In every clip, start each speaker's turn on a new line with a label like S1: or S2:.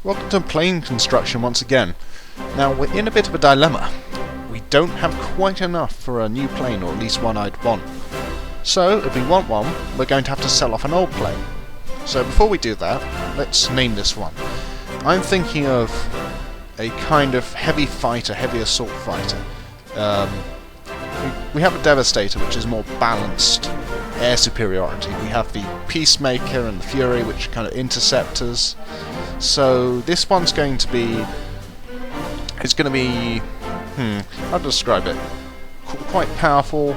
S1: Welcome to plane construction once again. Now we're in a bit of a dilemma. We don't have quite enough for a new plane, or at least one I'd want. So if we want one, we're going to have to sell off an old plane. So before we do that, let's name this one. I'm thinking of a kind of heavy fighter, heavy assault fighter. We have a Devastator, which is more balanced air superiority. We have the Peacemaker and the Fury, which are kind of interceptors. So this one's going to be... It's going to be... how to describe it? Quite powerful.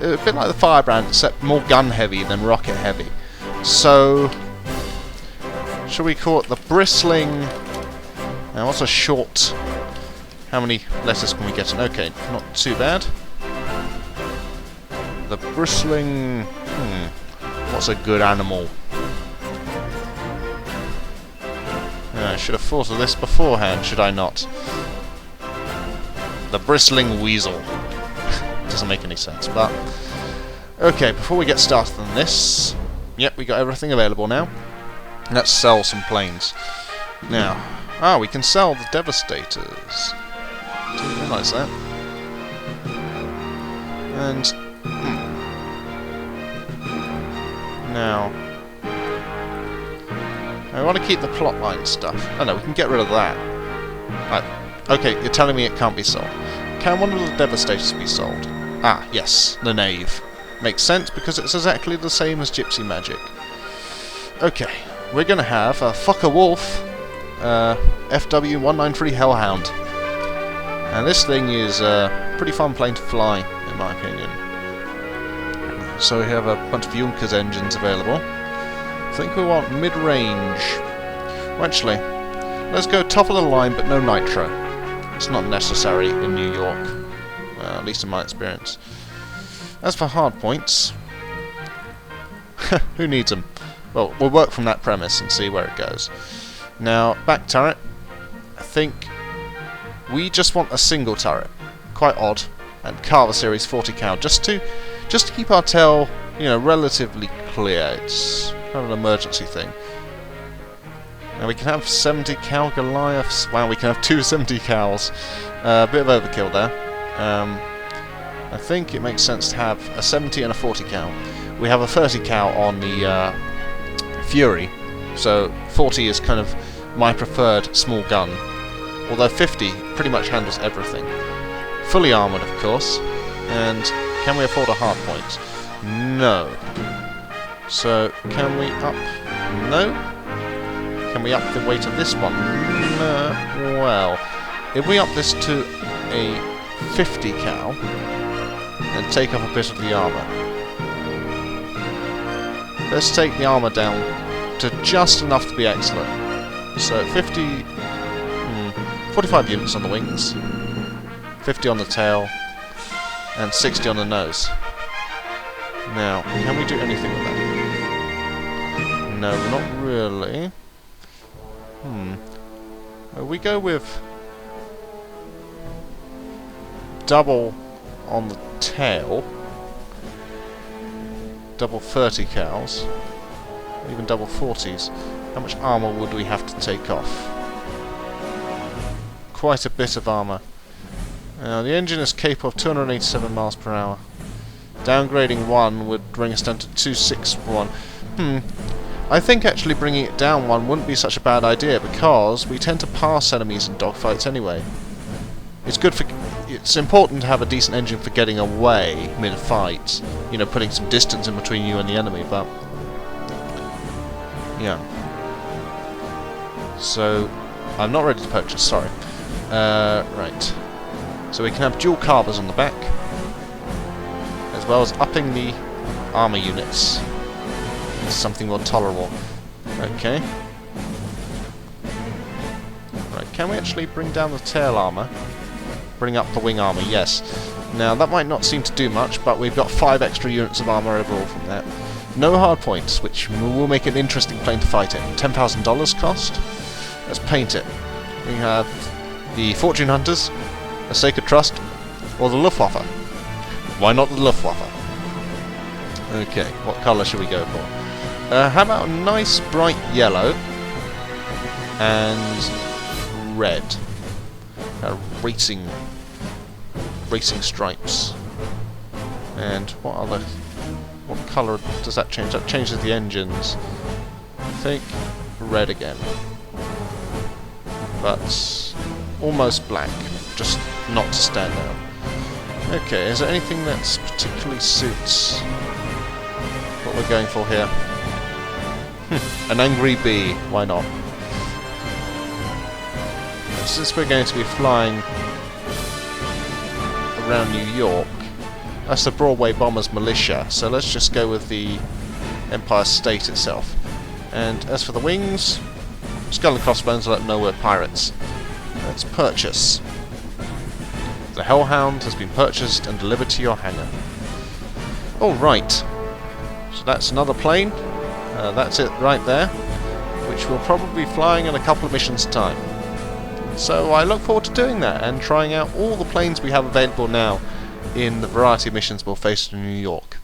S1: A bit like the Firebrand, except more gun-heavy than rocket-heavy. So... shall we call it the Bristling... Now, what's a short... How many letters can we get in? Okay, not too bad. The Bristling... What's a good animal? I should have thought of this beforehand, should I not? The Bristling Weasel. Doesn't make any sense, but... Okay, before we get started on this... Yep, we got everything available now. Let's sell some planes. Now... we can sell the Devastators. Didn't realise that. And... Now... I want to keep the plotline stuff. Oh no, we can get rid of that. Right. Okay, you're telling me it can't be sold. Can one of the Devastators be sold? Ah, yes, the Knave. Makes sense because it's exactly the same as Gypsy Magic. Okay, we're going to have a Fokker Wolf FW193 Hellhound. And this thing is a pretty fun plane to fly, in my opinion. So we have a bunch of Junkers engines available. I think we want mid-range. Well, actually, let's go top of the line, but no nitro. It's not necessary in New York, at least in my experience. As for hard points, who needs them? Well, we'll work from that premise and see where it goes. Now, back turret. I think we just want a single turret, quite odd, and Carver Series 40 cal, just to keep our tail, relatively clear. It's kind of an emergency thing. Now we can have 70 cal Goliaths. Wow, we can have two 70 cals. A bit of overkill there. I think it makes sense to have a 70 and a 40 cal. We have a 30 cal on the Fury, so 40 is kind of my preferred small gun. Although 50 pretty much handles everything. Fully armoured, of course. And can we afford a hard point? No. So, can we up... No? Can we up the weight of this one? No. Well, if we up this to a 50 cal, and take off a bit of the armour. Let's take the armour down to just enough to be excellent. So, 45 units on the wings, 50 on the tail, and 60 on the nose. Now, can we do anything with that? No, not really. We go with double on the tail, double 30 cals, even double 40s. How much armour would we have to take off? Quite a bit of armour. Now, the engine is capable of 287 miles per hour. Downgrading 1 would bring us down to 261. I think actually bringing it down 1 wouldn't be such a bad idea, because we tend to pass enemies in dogfights anyway. It's important to have a decent engine for getting away mid-fight, putting some distance in between you and the enemy, but... yeah. So, I'm not ready to purchase, sorry. Right. So we can have dual carvers on the back, as well as upping the armour units. It's something more tolerable. Okay. Right, can we actually bring down the tail armour? Bring up the wing armour, yes. Now, that might not seem to do much, but we've got 5 extra units of armour overall from that. No hard points, which will make an interesting plane to fight in. $10,000 cost? Let's paint it. We have the Fortune Hunters, a Sacred Trust, or the Luftwaffe. Why not the Luftwaffe? Okay, what colour should we go for? How about a nice bright yellow? and red. Racing stripes. And what colour does that change? That changes the engines. I think red again. But almost black, just not to stand out. Okay, is there anything that particularly suits what we're going for here? An angry bee, why not? Since we're going to be flying around New York, that's the Broadway Bombers Militia, so let's just go with the Empire State itself. And as for the wings, skull and crossbones will let them know we're pirates. Let's purchase. The Hellhound has been purchased and delivered to your hangar. Alright, so that's another plane. That's it right there, which we'll probably be flying in a couple of missions' time. So I look forward to doing that and trying out all the planes we have available now in the variety of missions we'll face in New York.